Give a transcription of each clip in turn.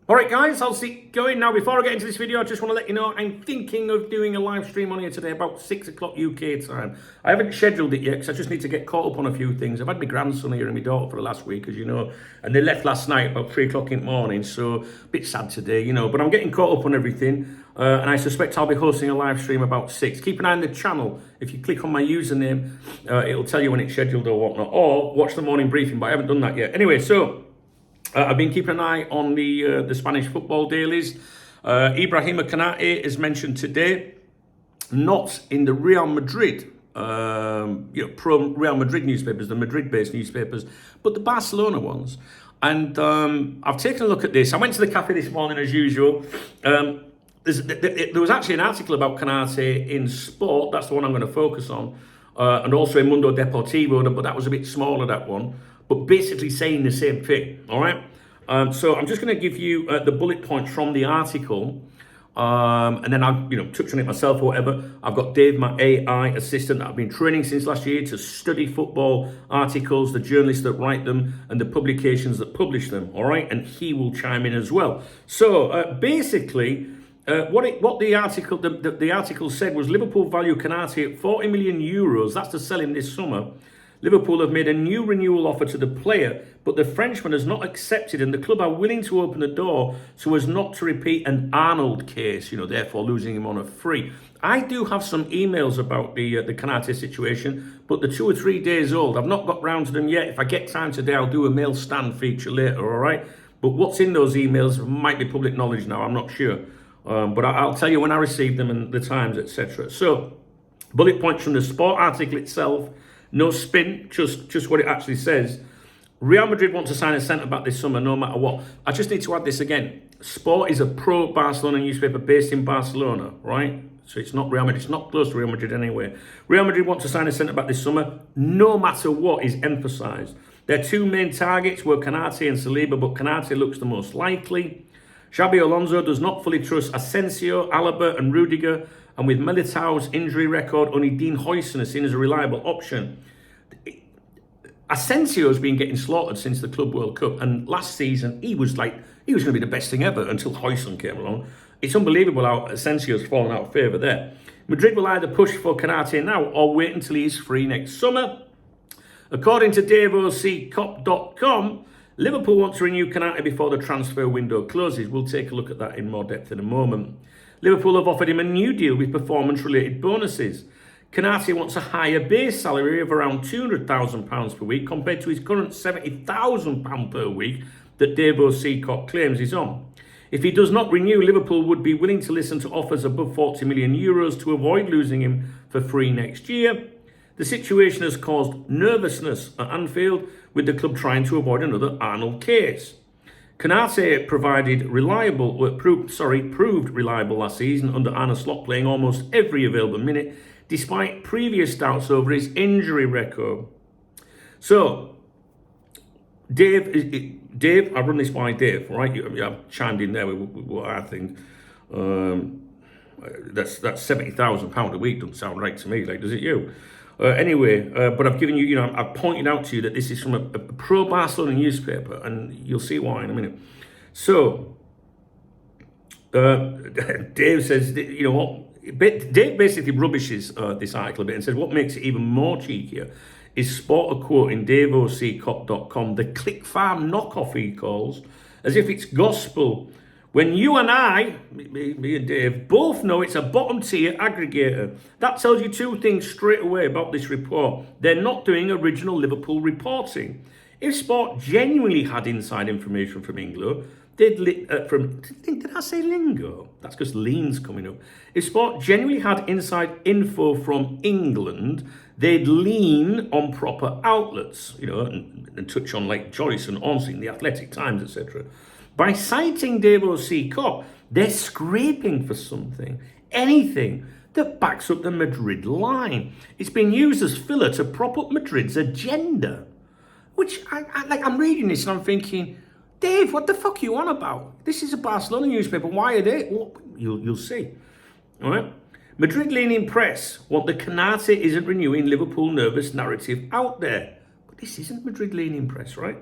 All right, guys, I'll see going now. Before I get into this video, I just want to let you know I'm thinking of doing a live stream on here today about 6 o'clock UK time. I haven't scheduled it yet because I just need to get caught up on a few things. I've had my grandson here and my daughter for the last week, as you know, and they left last night about 3 o'clock in the morning, so a bit sad today, you know, but I'm getting caught up on everything, and I suspect I'll be hosting a live stream about 6. Keep an eye on the channel. If you click on my username, it'll tell you when it's scheduled or whatnot, or watch the morning briefing, but I haven't done that yet. Anyway, so I've been keeping an eye on the Spanish football dailies. Ibrahima Konate is mentioned today, not in the Real Madrid, pro Real Madrid newspapers, the Madrid-based newspapers, but the Barcelona ones. And I've taken a look at this. I went to the cafe this morning as usual. There was actually an article about Konate in Sport. That's the one I'm going to focus on, and also in Mundo Deportivo, but that was a bit smaller, that one. But basically saying the same thing, all right? So I'm just going to give you the bullet points from the article, and then I'll touch on it myself or whatever. I've got Dave, my AI assistant that I've been training since last year to study football articles, the journalists that write them, and the publications that publish them, all right? And he will chime in as well. So basically, what the article said was Liverpool value Konate at 40 million euros. That's to sell him this summer. Liverpool have made a new renewal offer to the player, but the Frenchman has not accepted, and the club are willing to open the door so as not to repeat an Arnold case, therefore losing him on a free. I do have some emails about the Konate situation, but they're 2 or 3 days old. I've not got round to them yet. If I get time today, I'll do a mail stand feature later, all right? But what's in those emails might be public knowledge now, I'm not sure. But I'll tell you when I receive them and the times, etc. So, bullet points from the Sport article itself. No spin, just what it actually says. Real Madrid want to sign a centre-back this summer, no matter what. I just need to add this again. Sport is a pro-Barcelona newspaper based in Barcelona, right? So it's not Real Madrid. It's not close to Real Madrid anyway. Real Madrid want to sign a centre-back this summer, no matter what is emphasised. Their two main targets were Konate and Saliba, but Konate looks the most likely. Xabi Alonso does not fully trust Asensio, Alaba and Rudiger, and with Militao's injury record, only Dean Huijsen is seen as a reliable option. Asensio's been getting slaughtered since the Club World Cup, and last season he was going to be the best thing ever until Huijsen came along. It's unbelievable how Asensio's fallen out of favour there. Madrid will either push for Konate now or wait until he's free next summer. According to DaveOCCop.com, Liverpool want to renew Konate before the transfer window closes. We'll take a look at that in more depth in a moment. Liverpool have offered him a new deal with performance-related bonuses. Konate wants a higher base salary of around £200,000 per week compared to his current £70,000 per week that Dave O'Seacott claims he's on. If he does not renew, Liverpool would be willing to listen to offers above 40 million euros to avoid losing him for free next year. The situation has caused nervousness at Anfield, with the club trying to avoid another Arnold case. Konate proved reliable last season under Arne Slot, playing almost every available minute, despite previous doubts over his injury record. So, Dave, I run this by Dave, right? I've chimed in there with what I think. That's £70,000 a week. Doesn't sound right to me, like, does it you? Anyway, but I've given you, I've pointed out to you that this is from a pro-Barcelona newspaper, and you'll see why in a minute. So, Dave says, Dave basically rubbishes this article a bit and says what makes it even more cheekier is Sport quoting DaveOCCop.com, the Click Farm knockoff he calls, as if it's gospel. When you and I, me and Dave, both know it's a bottom tier aggregator. That tells you two things straight away about this report. They're not doing original Liverpool reporting. If Sport genuinely had inside information from England, did I say lingo? That's because lean's coming up. If Sport genuinely had inside info from England, they'd lean on proper outlets, and touch on like Joyce and Onsing, the Athletic Times, etc. By citing Dave O'Seacott, they're scraping for something, anything that backs up the Madrid line. It's been used as filler to prop up Madrid's agenda. Which, I'm reading this and I'm thinking, Dave, what the fuck are you on about? This is a Barcelona newspaper. Why are they? Well, you'll see. All right. Madrid-leaning press want the Konate isn't renewing Liverpool nervous narrative out there. But this isn't Madrid-leaning press, right?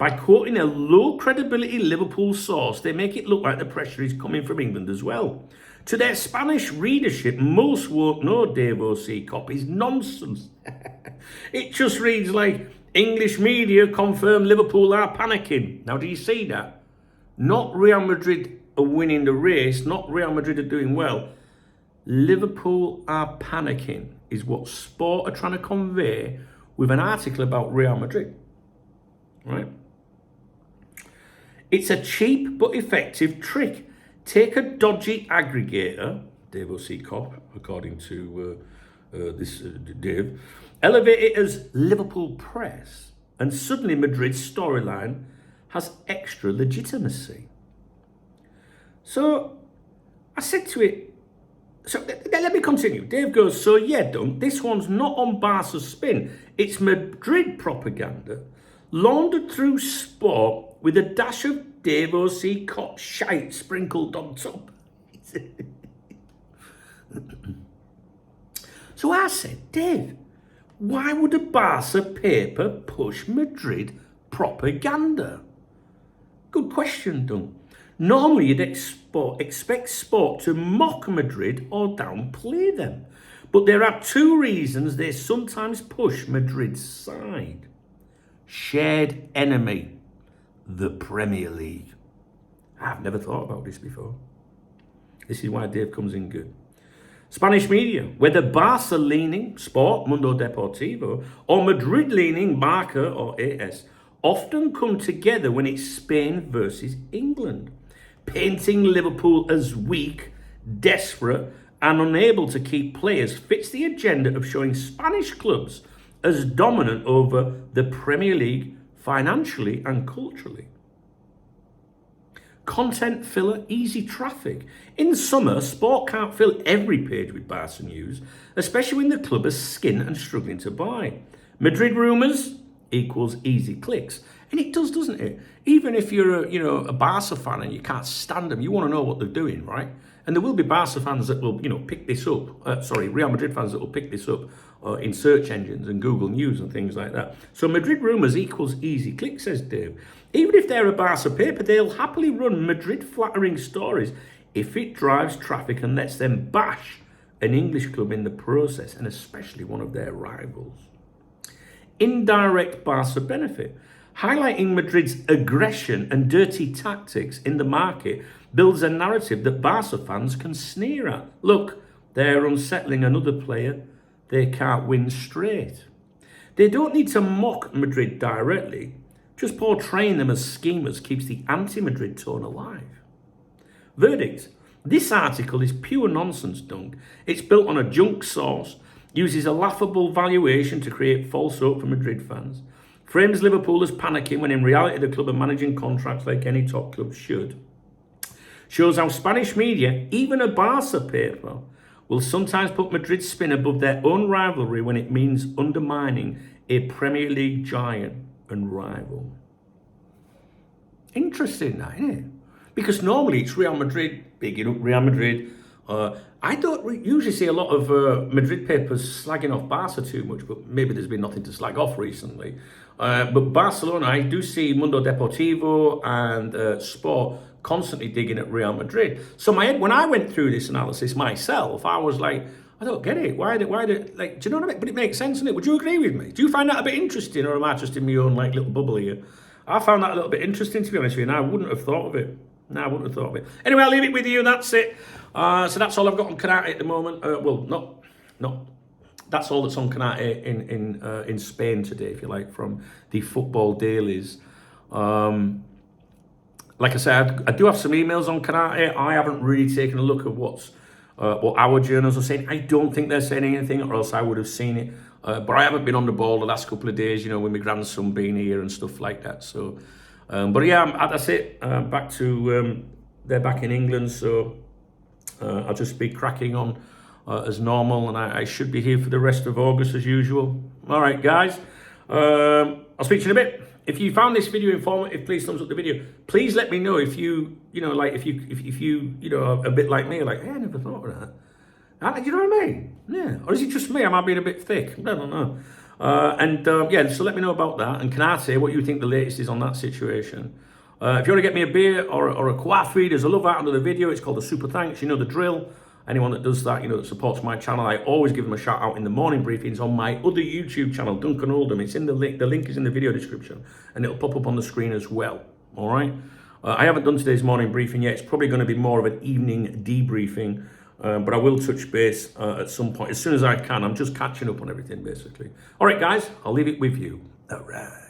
By quoting a low credibility Liverpool source, they make it look like the pressure is coming from England as well. To their Spanish readership, most won't know Dave O.C. Cop is nonsense. It just reads like, English media confirm Liverpool are panicking. Now, do you see that? Not Real Madrid are winning the race, not Real Madrid are doing well. Liverpool are panicking is what Sport are trying to convey with an article about Real Madrid. Right? It's a cheap but effective trick. Take a dodgy aggregator, Dave O.C. Cop, according to Dave, elevate it as Liverpool Press, and suddenly Madrid's storyline has extra legitimacy. So I said to it, so let me continue. Dave goes, so yeah, Dunk, this one's not on Barca's spin. It's Madrid propaganda, laundered through Sport with a dash of Dave O.C. Cop shite sprinkled on top. So I said, Dave, why would a Barca paper push Madrid propaganda? Good question, Dunk. Normally you'd expect Sport to mock Madrid or downplay them. But there are two reasons they sometimes push Madrid's side. Shared enemy, the Premier League. I've never thought about this before. This is why Dave comes in good. Spanish media, whether Barca-leaning, Sport, Mundo Deportivo, or Madrid-leaning, Marca or AS, often come together when it's Spain versus England, painting Liverpool as weak, desperate, and unable to keep players fits the agenda of showing Spanish clubs as dominant over the Premier League financially and culturally. Content filler, easy traffic. In summer, Sport can't fill every page with Barca news, especially when the club is skin and struggling to buy. Madrid rumours equals easy clicks. And it does, doesn't it? Even if you're a Barca fan and you can't stand them, you want to know what they're doing, right? And there will be Barca fans that will, pick this up. Real Madrid fans that will pick this up in search engines and Google News and things like that. So Madrid rumours equals easy click, says Dave. Even if they're a Barca paper, they'll happily run Madrid flattering stories if it drives traffic and lets them bash an English club in the process, and especially one of their rivals. Indirect Barca benefit. Highlighting Madrid's aggression and dirty tactics in the market builds a narrative that Barca fans can sneer at. Look, they're unsettling another player. They can't win straight. They don't need to mock Madrid directly. Just portraying them as schemers keeps the anti-Madrid tone alive. Verdict. This article is pure nonsense, Dunk. It's built on a junk source, uses a laughable valuation to create false hope for Madrid fans, frames Liverpool as panicking when in reality the club are managing contracts like any top club should, shows how Spanish media, even a Barca paper, will sometimes put Madrid's spin above their own rivalry when it means undermining a Premier League giant and rival. Interesting, that, isn't it? Because normally it's Real Madrid, bigging up Real Madrid. I don't usually see a lot of Madrid papers slagging off Barca too much, but maybe there's been nothing to slag off recently. But Barcelona, I do see Mundo Deportivo and Sport constantly digging at Real Madrid. So when I went through this analysis myself, I was like, I don't get it. Why do you know what I mean? But it makes sense, doesn't it? Would you agree with me? Do you find that a bit interesting, or am I just in my own little bubble here? I found that a little bit interesting, to be honest with you, and I wouldn't have thought of it. No, I wouldn't have thought of it. Anyway, I'll leave it with you. That's it. So that's all I've got on Canate at the moment. That's all that's on Canate in Spain today, if you like, from the football dailies. Like I said, I do have some emails on Canate. I haven't really taken a look at what our journals are saying. I don't think they're saying anything, or else I would have seen it. But I haven't been on the ball the last couple of days, with my grandson being here and stuff like that. So, but yeah, that's it. Back to they're back in England, so I'll just be cracking on as normal, and I should be here for the rest of August as usual. All right, guys. I'll speak to you in a bit. If you found this video informative, please thumbs up the video. Please let me know if you are a bit like me, like, hey, I never thought of that. Do you know what I mean? Yeah. Or is it just me? Am I being a bit thick? I don't know. Yeah, so let me know about that. And can I say what you think the latest is on that situation? If you want to get me a beer or a coffee, there's a love out under the video. It's called the Super Thanks. You know the drill. Anyone that does that, that supports my channel, I always give them a shout out in the morning briefings on my other YouTube channel, Duncan Oldham. It's in the link. The link is in the video description, and it'll pop up on the screen as well. All right. I haven't done today's morning briefing yet. It's probably going to be more of an evening debriefing, but I will touch base at some point as soon as I can. I'm just catching up on everything, basically. All right, guys, I'll leave it with you. All right.